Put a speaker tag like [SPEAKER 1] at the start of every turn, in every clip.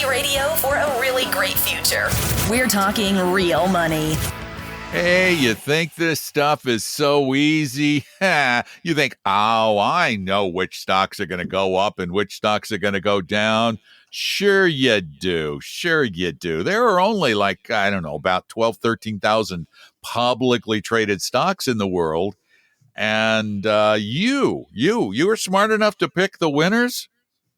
[SPEAKER 1] Money Radio for a really great future. We're talking real money.
[SPEAKER 2] Hey, you think this stuff is so easy? You think, oh, I know which stocks are going to go up and which stocks are going to go down. Sure you do. Sure you do. There are only about 12, 13,000 publicly traded stocks in the world. And you are smart enough to pick the winners?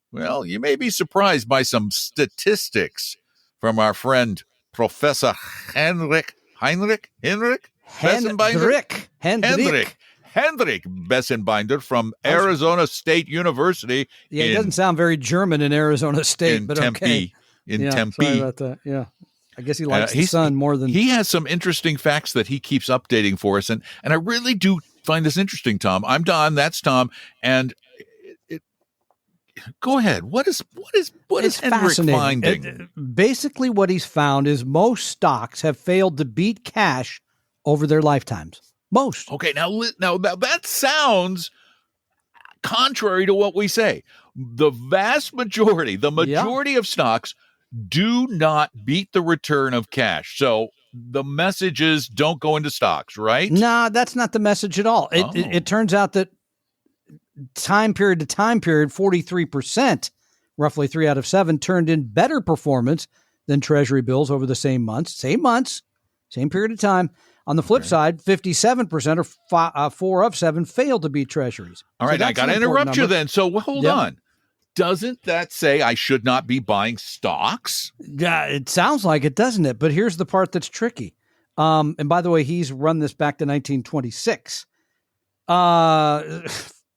[SPEAKER 2] Well, you may be surprised by some statistics from our friend, Professor Henrik Bessenbinder from Arizona State University.
[SPEAKER 3] Yeah, it doesn't sound very German in Arizona State, but
[SPEAKER 2] Tempe.
[SPEAKER 3] Okay.
[SPEAKER 2] Tempe.
[SPEAKER 3] Sorry about that. Yeah. I guess he likes the sun more than...
[SPEAKER 2] He has some interesting facts that he keeps updating for us, and I really do find this interesting, Tom. I'm Don, that's Tom, and go ahead. What is Henrik finding?
[SPEAKER 3] Basically, what he's found is most stocks have failed to beat cash over their lifetimes. Most.
[SPEAKER 2] Okay, now that sounds contrary to what we say. The vast majority, of stocks do not beat the return of cash. So the message is don't go into stocks, right?
[SPEAKER 3] No, that's not the message at all. It turns out that time period to time period, 43%, roughly 3 out of 7, turned in better performance than Treasury bills over the same months, same period of time. On the flip side, 57% or 4 of 7 failed to beat Treasuries.
[SPEAKER 2] All right, I got to interrupt you then. So hold on. Doesn't that say I should not be buying stocks?
[SPEAKER 3] Yeah, it sounds like it, doesn't it? But here's the part that's tricky. And by the way, he's run this back to 1926.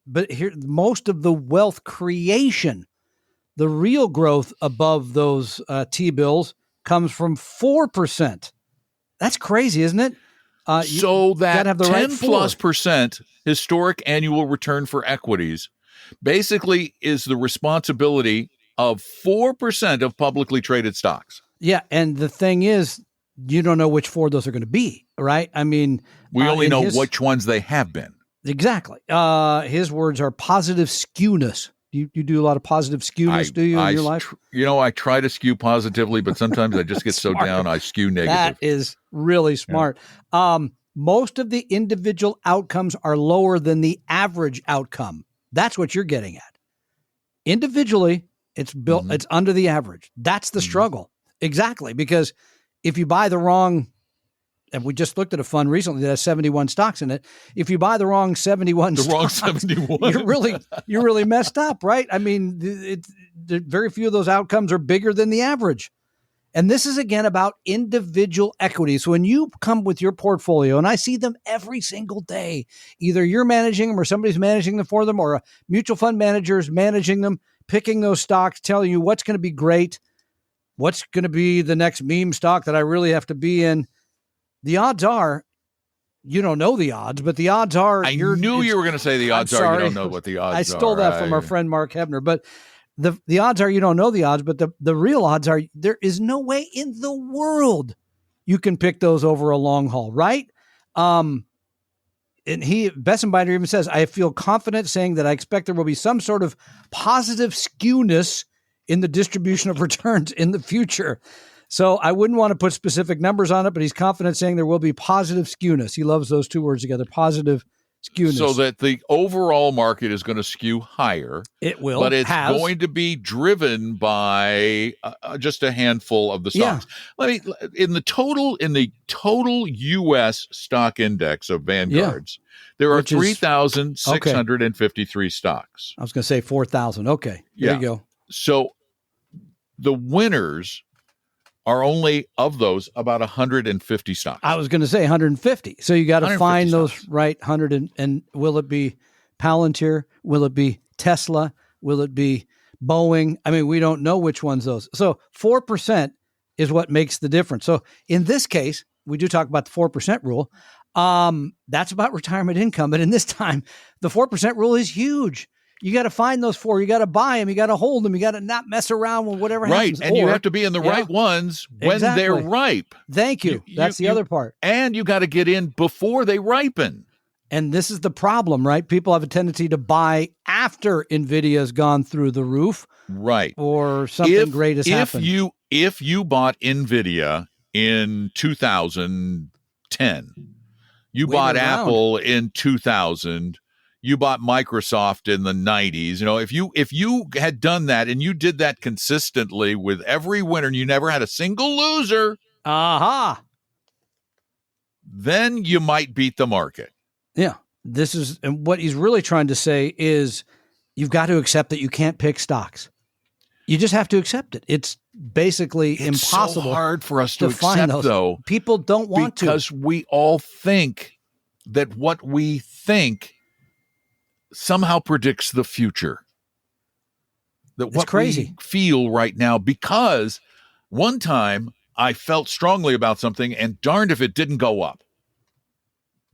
[SPEAKER 3] But here, most of the wealth creation, the real growth above those T-bills comes from 4%. That's crazy, isn't it?
[SPEAKER 2] So that 10+% historic annual return for equities basically is the responsibility of 4% of publicly traded stocks.
[SPEAKER 3] Yeah, and the thing is, you don't know which 4 those are going to be, right? I mean,
[SPEAKER 2] we only know which ones they have been.
[SPEAKER 3] Exactly. His words are positive skewness. You do a lot of positive skewness, do you, in your life?
[SPEAKER 2] I try to skew positively, but sometimes I just get so down, I skew negative.
[SPEAKER 3] That is really smart. Yeah. Most of the individual outcomes are lower than the average outcome. That's what you're getting at. Individually, it's built. Mm-hmm. It's under the average. That's the struggle. Exactly. Because if you buy the wrong, and we just looked at a fund recently that has 71 stocks in it. If you buy the wrong 71 stocks, you're really messed up, right? I mean, very few of those outcomes are bigger than the average. And this is, again, about individual equities. So when you come with your portfolio, and I see them every single day, either you're managing them or somebody's managing them for them, or a mutual fund manager is managing them, picking those stocks, telling you what's going to be great, what's going to be the next meme stock that I really have to be in. The odds are, you don't know the odds, but the odds are...
[SPEAKER 2] I knew you were going to say the odds are you don't know what the odds are.
[SPEAKER 3] I stole that from our friend Mark Hebner, but the odds are you don't know the odds, but the real odds are there is no way in the world you can pick those over a long haul, right? And Bessenbinder even says, I feel confident saying that I expect there will be some sort of positive skewness in the distribution of returns in the future. So I wouldn't want to put specific numbers on it, but he's confident saying there will be positive skewness. He loves those two words together, positive skewness.
[SPEAKER 2] So that the overall market is going to skew higher.
[SPEAKER 3] It will.
[SPEAKER 2] But it's going to be driven by just a handful of the stocks. Yeah. In the total U.S. stock index of Vanguards, there are 3,653 stocks.
[SPEAKER 3] I was going to say 4,000. Okay. There you go.
[SPEAKER 2] So the winners are only, of those, about 150 stocks.
[SPEAKER 3] I was going to say 150. So you got to find those stocks. Right 100. And will it be Palantir? Will it be Tesla? Will it be Boeing? I mean, we don't know which one's those. So 4% is what makes the difference. So in this case, we do talk about the 4% rule. That's about retirement income. But in this time, the 4% rule is huge. You got to find those 4. You got to buy them. You got to hold them. You got to not mess around with whatever happens.
[SPEAKER 2] Right, and you have to be in the right ones when they're ripe.
[SPEAKER 3] Thank you. That's the other part.
[SPEAKER 2] And you got to get in before they ripen.
[SPEAKER 3] And this is the problem, right? People have a tendency to buy after NVIDIA's gone through the roof.
[SPEAKER 2] Right.
[SPEAKER 3] Or something great has happened.
[SPEAKER 2] If you bought NVIDIA in 2010, you bought Apple in 2000, you bought Microsoft in the 90s. If you had done that and you did that consistently with every winner and you never had a single loser, then you might beat the market.
[SPEAKER 3] Yeah. And what he's really trying to say is you've got to accept that you can't pick stocks. You just have to accept it. It's basically impossible.
[SPEAKER 2] So hard for us to
[SPEAKER 3] find
[SPEAKER 2] accept,
[SPEAKER 3] those.
[SPEAKER 2] though.
[SPEAKER 3] People don't want
[SPEAKER 2] because we all think that what we think somehow predicts the future. That what we feel right now, because one time I felt strongly about something and darned if it didn't go up.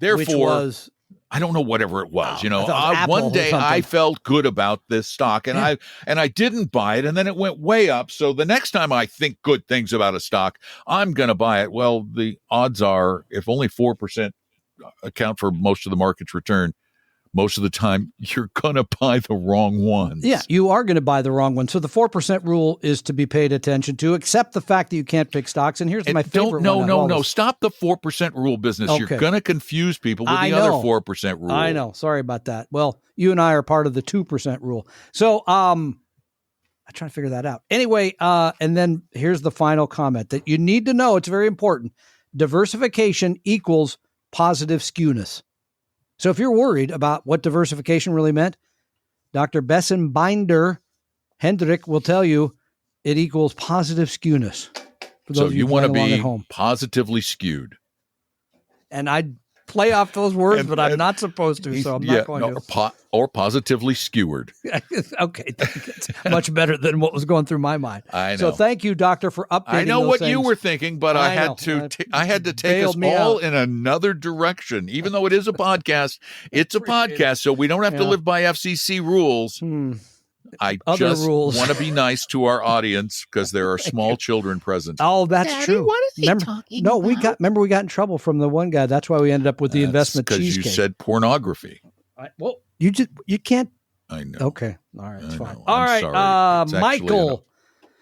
[SPEAKER 2] Therefore, I don't know, whatever it was, one day I felt good about this stock and I didn't buy it, and then it went way up. So the next time I think good things about a stock, I'm going to buy it. Well, the odds are, if only 4% account for most of the market's return, most of the time you're going to buy the wrong ones.
[SPEAKER 3] Yeah, you are going to buy the wrong one. So the 4% rule is to be paid attention to, accept the fact that you can't pick stocks. And here's my favorite one. No.
[SPEAKER 2] Stop the 4% rule business. Okay. You're going to confuse people with the other 4% rule.
[SPEAKER 3] I know. Sorry about that. Well, you and I are part of the 2% rule. So I'm trying to figure that out. Anyway, and then here's the final comment that you need to know. It's very important. Diversification equals positive skewness. So if you're worried about what diversification really meant, Dr. Bessenbinder Hendrick will tell you it equals positive skewness.
[SPEAKER 2] So you want to be positively skewed.
[SPEAKER 3] And I play off those words, but I'm not supposed to, so I'm not going to.
[SPEAKER 2] Or positively skewered.
[SPEAKER 3] Okay, that's much better than what was going through my mind.
[SPEAKER 2] I know.
[SPEAKER 3] So thank you, Doctor, for updating. I
[SPEAKER 2] know what
[SPEAKER 3] things.
[SPEAKER 2] you were thinking, but I had to take us all in another direction. Even though it is a podcast, it's a podcast, so we don't have to live by FCC rules. I just want to be nice to our audience because there are small children present.
[SPEAKER 3] Oh, that's
[SPEAKER 4] Daddy,
[SPEAKER 3] true.
[SPEAKER 4] What is he talking about?
[SPEAKER 3] We got in trouble from the one guy. That's why we ended up with the investment cheesecake.
[SPEAKER 2] Because you said pornography.
[SPEAKER 3] You can't.
[SPEAKER 2] I know.
[SPEAKER 3] Okay. All right. It's fine.
[SPEAKER 2] All right.
[SPEAKER 3] Sorry. Michael.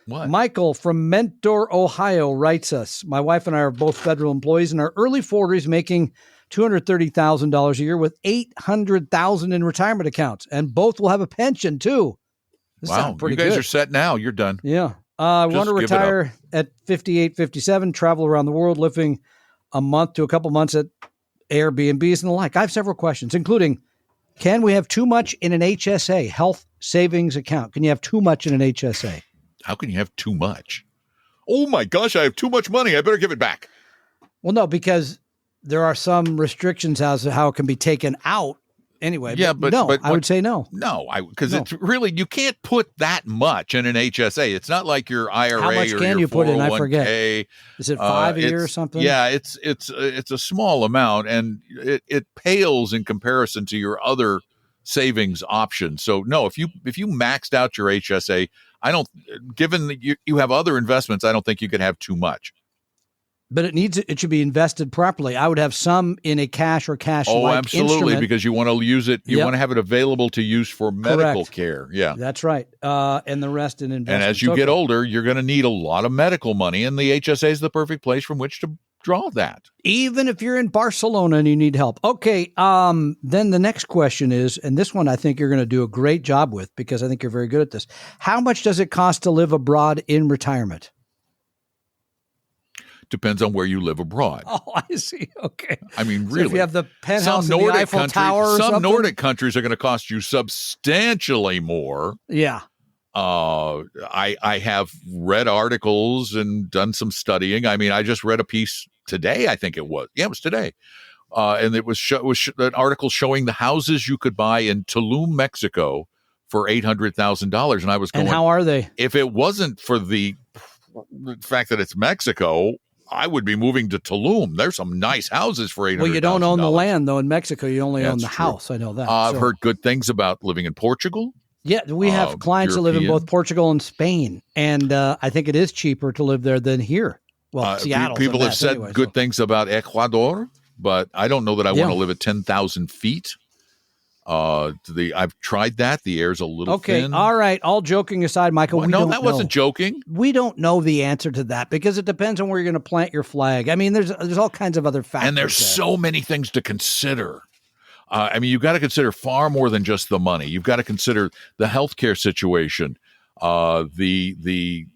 [SPEAKER 2] What?
[SPEAKER 3] Michael from Mentor, Ohio writes us. My wife and I are both federal employees in our early 40s, making $230,000 a year with $800,000 in retirement accounts, and both will have a pension too.
[SPEAKER 2] Wow, you guys are set now. You're done.
[SPEAKER 3] Yeah. I want to retire at 58, 57, travel around the world, living a month to a couple months at Airbnbs and the like. I have several questions, including, can we have too much in an HSA, health savings account? Can you have too much in an HSA?
[SPEAKER 2] How can you have too much? Oh my gosh, I have too much money. I better give it back.
[SPEAKER 3] Well, no, because there are some restrictions as to how it can be taken out. Anyway, but I would say no.
[SPEAKER 2] No, because it's really, you can't put that much in an HSA. It's not like your IRA.
[SPEAKER 3] How much can you put in? I forget. Is it 5 a year or something?
[SPEAKER 2] Yeah, it's a small amount, and it pales in comparison to your other savings options. So no, if you maxed out your HSA, given that you have other investments, I don't think you could have too much.
[SPEAKER 3] But it should be invested properly. I would have some in a cash or cash-like
[SPEAKER 2] absolutely,
[SPEAKER 3] instrument.
[SPEAKER 2] because you want to use it. You want to have it available to use for medical care. Yeah,
[SPEAKER 3] that's right. And the rest in investments.
[SPEAKER 2] And as you get older, you're going to need a lot of medical money, and the HSA is the perfect place from which to draw that.
[SPEAKER 3] Even if you're in Barcelona and you need help. Okay. Then the next question is, and this one I think you're going to do a great job with because I think you're very good at this. How much does it cost to live abroad in retirement?
[SPEAKER 2] Depends on where you live abroad.
[SPEAKER 3] Oh, I see. Okay.
[SPEAKER 2] I mean, really.
[SPEAKER 3] So if you have the penthouse in the Eiffel Tower or
[SPEAKER 2] some
[SPEAKER 3] something?
[SPEAKER 2] Nordic countries are going to cost you substantially more.
[SPEAKER 3] Yeah.
[SPEAKER 2] I have read articles and done some studying. I mean, I just read a piece today, I think it was. Yeah, it was today. And it was an article showing the houses you could buy in Tulum, Mexico for $800,000. And I was going,
[SPEAKER 3] and how are they?
[SPEAKER 2] If it wasn't for the fact that it's Mexico, I would be moving to Tulum. There's some nice houses for $800,000.
[SPEAKER 3] Well, you don't own the land, though. In Mexico, you only own the
[SPEAKER 2] true.
[SPEAKER 3] house. I know that.
[SPEAKER 2] I've heard good things about living in Portugal.
[SPEAKER 3] Yeah, we have clients that live in both Portugal and Spain, and I think it is cheaper to live there than here. Well, Seattle.
[SPEAKER 2] People have said good things about Ecuador, but I don't know that I want to live at 10,000 feet. I've tried that. The air's a little thin.
[SPEAKER 3] All right. All joking aside, Michael,
[SPEAKER 2] Well, no, that wasn't joking.
[SPEAKER 3] We don't know the answer to that because it depends on where you're going to plant your flag. I mean, there's all kinds of other factors.
[SPEAKER 2] And there's so many things to consider. I mean, you've got to consider far more than just the money. You've got to consider the healthcare situation, the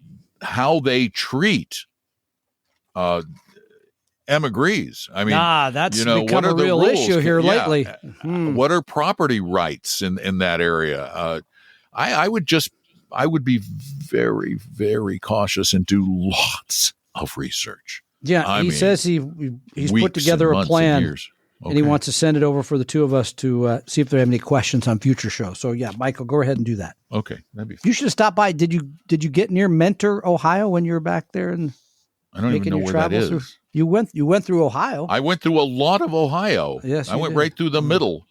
[SPEAKER 2] how they treat emigres. I mean,
[SPEAKER 3] that's become a real issue here lately.
[SPEAKER 2] What are property rights in that area? I would be very, very cautious and do lots of research.
[SPEAKER 3] Yeah, he says he's put together a plan. And he wants to send it over for the two of us to see if they have any questions on future shows. So yeah, Michael, go ahead and do that.
[SPEAKER 2] Okay, that'd be fun.
[SPEAKER 3] You should have stopped by. Did you get near Mentor, Ohio, when you were back there and
[SPEAKER 2] I don't even know where that is.
[SPEAKER 3] You went through Ohio.
[SPEAKER 2] I went through a lot of Ohio.
[SPEAKER 3] Yes,
[SPEAKER 2] I went right through the middle,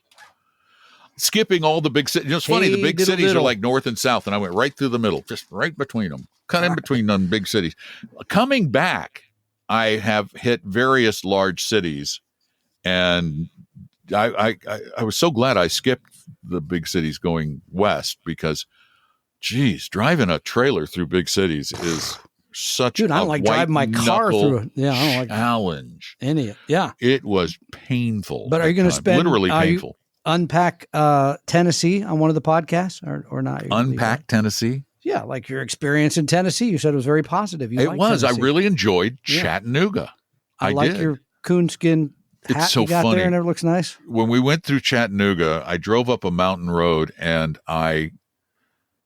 [SPEAKER 2] skipping all the big cities. It's funny, the big cities are like north and south, and I went right through the middle, just right between them, cut in between them big cities. Coming back, I have hit various large cities. And I was so glad I skipped the big cities going west because, geez, driving a trailer through big cities is such
[SPEAKER 3] I don't like driving my car through it. Yeah, I don't like
[SPEAKER 2] challenge.
[SPEAKER 3] Yeah,
[SPEAKER 2] it was painful.
[SPEAKER 3] But are you going to spend
[SPEAKER 2] literally painful?
[SPEAKER 3] Unpack Tennessee on one of the podcasts or not?
[SPEAKER 2] Unpack Tennessee.
[SPEAKER 3] Yeah, like your experience in Tennessee. You said it was very positive.
[SPEAKER 2] It was. Tennessee. I really enjoyed Chattanooga.
[SPEAKER 3] I like your coonskin.
[SPEAKER 2] It's so funny.
[SPEAKER 3] There and it looks nice.
[SPEAKER 2] When we went through Chattanooga, I drove up a mountain road and I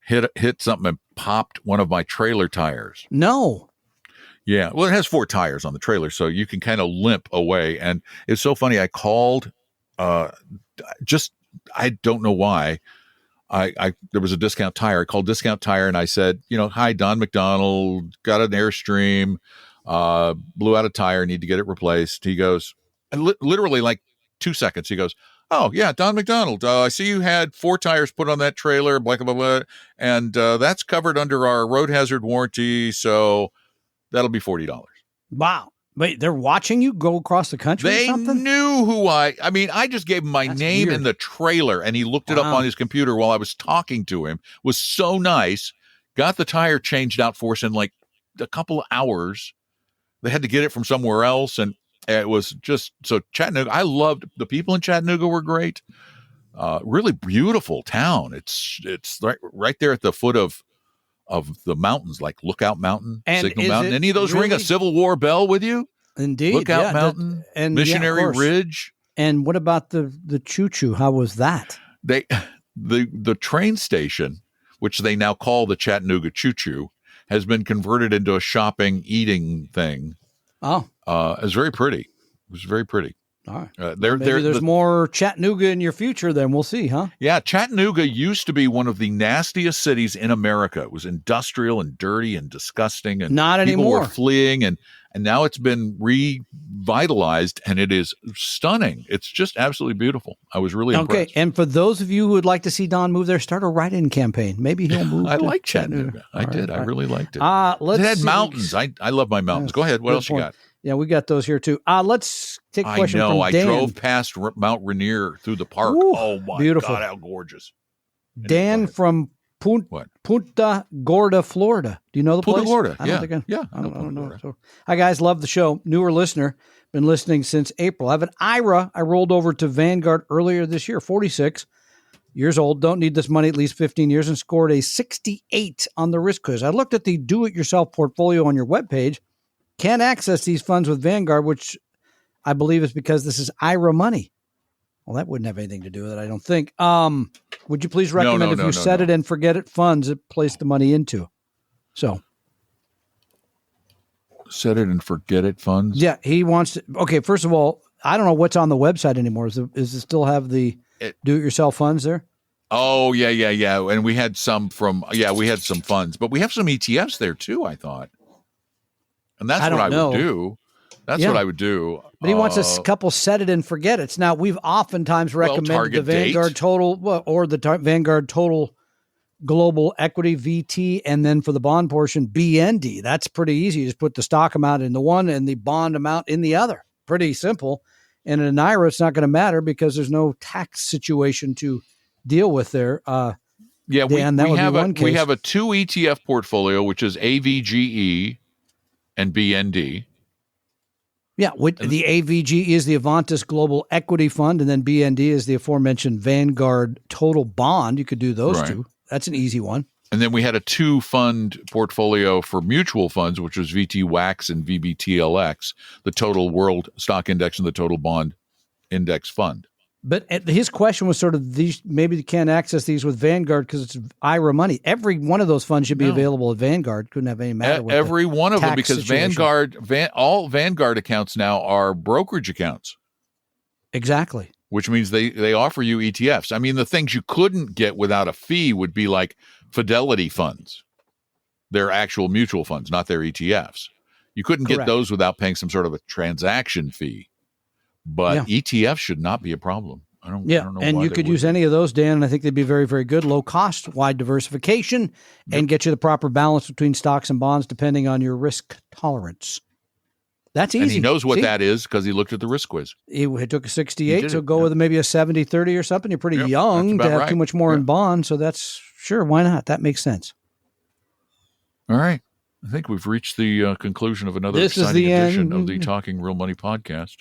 [SPEAKER 2] hit something and popped one of my trailer tires.
[SPEAKER 3] No.
[SPEAKER 2] Yeah. Well, it has 4 tires on the trailer, so you can kind of limp away. And it's so funny. I called, I don't know why. There was a Discount Tire. I called Discount Tire and I said, hi, Don McDonald, got an Airstream, blew out a tire, need to get it replaced. He goes, literally like 2 seconds, he goes, oh, yeah, Don McDonald, I see you had 4 tires put on that trailer, blah, blah, blah, and that's covered under our road hazard warranty, so that'll be $40.
[SPEAKER 3] Wow. Wait, they're watching you go across the country or something?
[SPEAKER 2] They knew who I mean, I just gave him my name in the trailer, and he looked it up on his computer while I was talking to him. Was so nice. Got the tire changed out for us in like a couple of hours. They had to get it from somewhere else, and it was just so Chattanooga. I loved the people in Chattanooga were great. Really beautiful town. It's right there at the foot of the mountains, like Lookout Mountain,
[SPEAKER 3] and
[SPEAKER 2] Signal Mountain. Any of those ring a Civil War bell with you?
[SPEAKER 3] Indeed.
[SPEAKER 2] Lookout Mountain and Missionary Ridge.
[SPEAKER 3] And what about the choo-choo? How was that?
[SPEAKER 2] The train station, which they now call the Chattanooga Choo-Choo, has been converted into a shopping, eating thing.
[SPEAKER 3] Oh.
[SPEAKER 2] It was very pretty. It was very pretty.
[SPEAKER 3] All right.
[SPEAKER 2] Maybe
[SPEAKER 3] there's more Chattanooga in your future, then we'll see, huh?
[SPEAKER 2] Yeah, Chattanooga used to be one of the nastiest cities in America. It was industrial and dirty and disgusting, and
[SPEAKER 3] not
[SPEAKER 2] people
[SPEAKER 3] anymore.
[SPEAKER 2] Were fleeing, and now it's been revitalized, and it is stunning. It's just absolutely beautiful. I was really impressed.
[SPEAKER 3] Okay, and for those of you who would like to see Don move there, start a write-in campaign. Maybe he'll move.
[SPEAKER 2] I like Chattanooga. I did. I really liked it.
[SPEAKER 3] It
[SPEAKER 2] had mountains. I love my mountains. Go ahead. What else you got?
[SPEAKER 3] Yeah, we got those here too. Let's take a question from Dan.
[SPEAKER 2] I drove past Mount Rainier through the park.
[SPEAKER 3] Ooh,
[SPEAKER 2] oh my
[SPEAKER 3] beautiful.
[SPEAKER 2] God, how gorgeous!
[SPEAKER 3] Dan from Punta Gorda, Florida. Do you know the
[SPEAKER 2] Punta
[SPEAKER 3] place?
[SPEAKER 2] Gorda?
[SPEAKER 3] I don't know.
[SPEAKER 2] Gorda.
[SPEAKER 3] So, hi guys, love the show. Newer listener, been listening since April. I have an IRA. I rolled over to Vanguard earlier this year. 46 years old. Don't need this money at least 15 years, and scored a 68 on the risk quiz. I looked at the do-it-yourself portfolio on your webpage. Can't access these funds with Vanguard, which I believe is because this is IRA money. Well, that wouldn't have anything to do with it, I don't think. Would you please recommend if you set it and forget it funds to place the money into? So.
[SPEAKER 2] Set it and forget it funds?
[SPEAKER 3] Yeah, he wants to. Okay, first of all, I don't know what's on the website anymore. Does it still have the do-it-yourself funds there?
[SPEAKER 2] Oh, yeah. And we had some we had some funds, but we have some ETFs there too, I thought. And that's what I would do. That's what I would do.
[SPEAKER 3] But he wants a couple set it and forget it. Now, we've oftentimes recommended the Vanguard Total or the Vanguard Total Global Equity VT, and then for the bond portion, BND. That's pretty easy. You just put the stock amount in the one and the bond amount in the other. Pretty simple. And in an IRA, it's not going to matter because there's no tax situation to deal with there.
[SPEAKER 2] Yeah,
[SPEAKER 3] Dan, that would be one case.
[SPEAKER 2] We have a 2 ETF portfolio, which is AVGE and BND.
[SPEAKER 3] Yeah, the AVG is the Avantis Global Equity Fund, and then BND is the aforementioned Vanguard Total Bond. You could do those two. That's an easy one.
[SPEAKER 2] And then we had a 2-fund portfolio for mutual funds, which was VTWAX and VBTLX, the Total World Stock Index and the Total Bond Index Fund.
[SPEAKER 3] But his question was sort of these. Maybe you can't access these with Vanguard because it's IRA money. Every one of those funds should be available at Vanguard. Couldn't have any matter with
[SPEAKER 2] every one of them because
[SPEAKER 3] situation.
[SPEAKER 2] all Vanguard accounts now are brokerage accounts.
[SPEAKER 3] Exactly.
[SPEAKER 2] Which means they offer you ETFs. I mean, the things you couldn't get without a fee would be like Fidelity funds. They're actual mutual funds, not their ETFs. You couldn't get those without paying some sort of a transaction fee. But ETFs should not be a problem. I don't know.
[SPEAKER 3] And you could use any of those, Dan, and I think they'd be very, very good. Low cost, wide diversification, and get you the proper balance between stocks and bonds depending on your risk tolerance. That's easy.
[SPEAKER 2] And he knows what that is because he looked at the risk quiz.
[SPEAKER 3] He took a 68, so go with maybe a 70-30 or something. You're pretty young to have too much more in bonds, so that's sure. Why not? That makes sense.
[SPEAKER 2] All right. I think we've reached the conclusion of another exciting edition of the Talking Real Money podcast.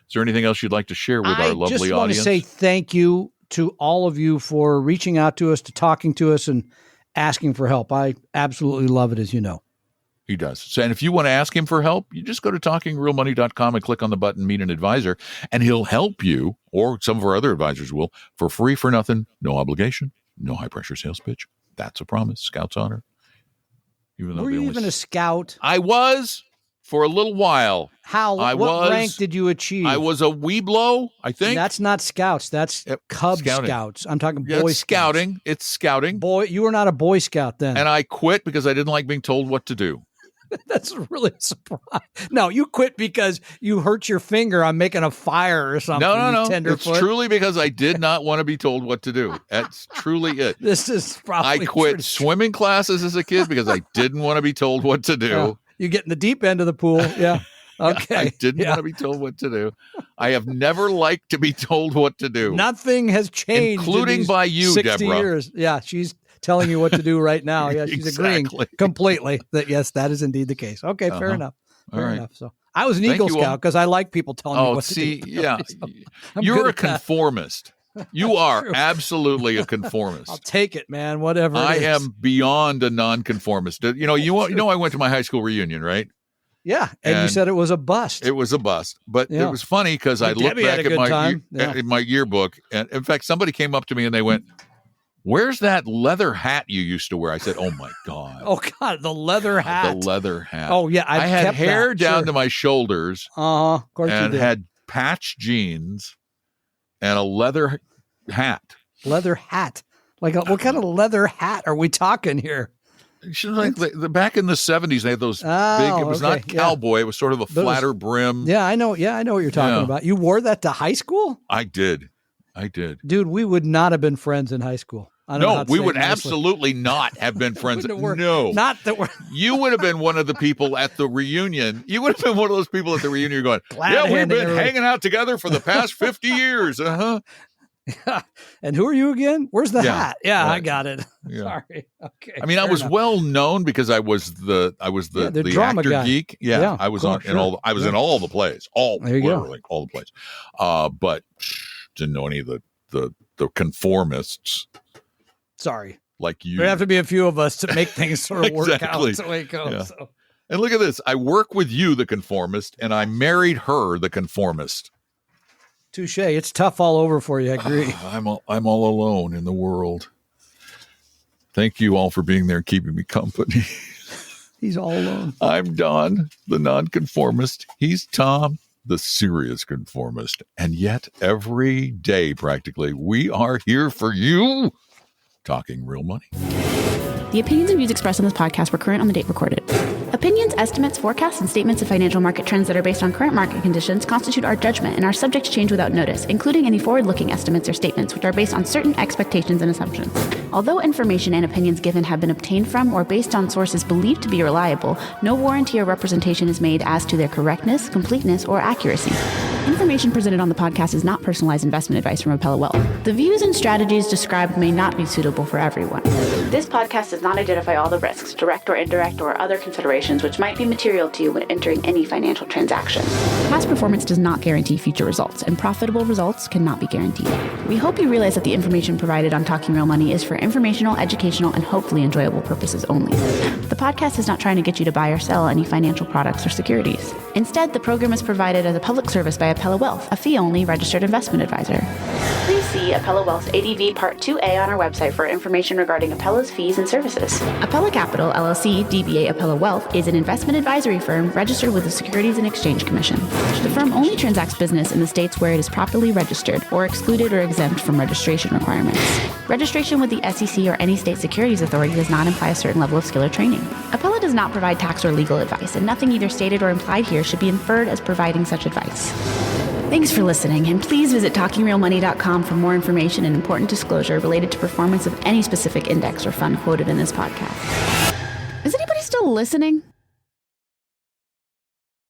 [SPEAKER 2] Is there anything else you'd like to share with our lovely audience? I just want to
[SPEAKER 3] say thank you to all of you for reaching out to us, to talking to us, and asking for help. I absolutely love it, as you know.
[SPEAKER 2] He does. So, and if you want to ask him for help, you just go to talkingrealmoney.com and click on the button, Meet an Advisor, and he'll help you, or some of our other advisors will, for free, for nothing, no obligation, no high-pressure sales pitch. That's a promise. Scout's honor.
[SPEAKER 3] Were you even a scout?
[SPEAKER 2] I was. For a little while.
[SPEAKER 3] What rank did you achieve?
[SPEAKER 2] I was a Weeblo, I think.
[SPEAKER 3] That's not Scouts. That's Cub Scouts. I'm talking Boy Scouts.
[SPEAKER 2] Scouting. It's scouting.
[SPEAKER 3] Boy, you were not a Boy Scout then.
[SPEAKER 2] And I quit because I didn't like being told what to do.
[SPEAKER 3] That's really a surprise. No, you quit because you hurt your finger on making a fire or something.
[SPEAKER 2] No. It's truly because I did not want to be told what to do. That's truly it.
[SPEAKER 3] This is probably
[SPEAKER 2] I quit swimming classes as a kid because I didn't want to be told what to do.
[SPEAKER 3] Yeah. You get in the deep end of the pool. Yeah. Okay.
[SPEAKER 2] I didn't want to be told what to do. I have never liked to be told what to do.
[SPEAKER 3] Nothing has changed.
[SPEAKER 2] Including by you,
[SPEAKER 3] 60
[SPEAKER 2] Deborah.
[SPEAKER 3] Years. Yeah. She's telling you what to do right now. Yeah. She's agreeing completely that, yes, that is indeed the case. Okay. Fair enough. Fair enough. So I was an Eagle Scout because I like people telling me what to do.
[SPEAKER 2] Yeah. You're a conformist. You are absolutely a conformist.
[SPEAKER 3] I'll take it, man. Whatever.
[SPEAKER 2] I am beyond a nonconformist. I went to my high school reunion, right?
[SPEAKER 3] Yeah, and you said it was a bust.
[SPEAKER 2] It was a bust, but it was funny because I looked back at my yearbook, and in fact, somebody came up to me and they went, "Where's that leather hat you used to wear?" I said, "Oh my god!
[SPEAKER 3] Oh god, the leather hat!
[SPEAKER 2] The leather hat!
[SPEAKER 3] Oh yeah,
[SPEAKER 2] I had hair down to my shoulders.
[SPEAKER 3] Of course,
[SPEAKER 2] and
[SPEAKER 3] you did.
[SPEAKER 2] Had patch jeans." And a leather hat.
[SPEAKER 3] Leather hat? Like what kind of leather hat are we talking here?
[SPEAKER 2] Like back in the 70s, they had those big. It was not cowboy. It was sort of a flatter brim.
[SPEAKER 3] Yeah, I know. Yeah, I know what you're talking about. You wore that to high school?
[SPEAKER 2] I did.
[SPEAKER 3] Dude, we would not have been friends in high school.
[SPEAKER 2] No, we would absolutely not have been friends. No,
[SPEAKER 3] not that we're.
[SPEAKER 2] You would have been one of the people at the reunion. You would have been one of those people at the reunion going, we've been hanging out together for the past 50 years. Uh-huh.
[SPEAKER 3] Yeah. And who are you again? Where's the hat? Yeah, right. I got it. Yeah. Sorry. Okay.
[SPEAKER 2] I mean, I was well known because I was the
[SPEAKER 3] drama
[SPEAKER 2] actor
[SPEAKER 3] guy.
[SPEAKER 2] geek. Yeah, I was in all the plays. Literally all the plays. But didn't know any of the conformists.
[SPEAKER 3] Sorry.
[SPEAKER 2] Like you.
[SPEAKER 3] There have to be a few of us to make things sort of work out. That's the way it goes.
[SPEAKER 2] Yeah.
[SPEAKER 3] So.
[SPEAKER 2] And look at this. I work with you, the conformist, and I married her, the conformist.
[SPEAKER 3] Touche. It's tough all over for you. I agree.
[SPEAKER 2] I'm all alone in the world. Thank you all for being there and keeping me company.
[SPEAKER 3] He's all alone.
[SPEAKER 2] I'm Don, the nonconformist. He's Tom, the serious conformist. And yet every day, practically, we are here for you, talking real money.
[SPEAKER 5] The opinions and views expressed on this podcast were current on the date recorded. Opinions, estimates, forecasts, and statements of financial market trends that are based on current market conditions constitute our judgment and are subject to change without notice, including any forward-looking estimates or statements which are based on certain expectations and assumptions. Although information and opinions given have been obtained from or based on sources believed to be reliable, no warranty or representation is made as to their correctness, completeness, or accuracy. Information presented on the podcast is not personalized investment advice from Appella Wealth. The views and strategies described may not be suitable for everyone. This podcast does not identify all the risks, direct or indirect, or other considerations which might be material to you when entering any financial transaction. Past performance does not guarantee future results, and profitable results cannot be guaranteed. We hope you realize that the information provided on Talking Real Money is for informational, educational, and hopefully enjoyable purposes only. The podcast is not trying to get you to buy or sell any financial products or securities. Instead, the program is provided as a public service by Appella Wealth, a fee-only registered investment advisor. Please see Appella Wealth's ADV Part 2A on our website for information regarding Appella's fees and services. Appella Capital, LLC, DBA Appella Wealth, is an investment advisory firm registered with the Securities and Exchange Commission. The firm only transacts business in the states where it is properly registered or excluded or exempt from registration requirements. Registration with the SEC or any state securities authority does not imply a certain level of skill or training. Appella does not provide tax or legal advice, and nothing either stated or implied here should be inferred as providing such advice. Thanks for listening, and please visit TalkingRealMoney.com for more information and important disclosure related to performance of any specific index or fund quoted in this podcast. Is anybody still listening?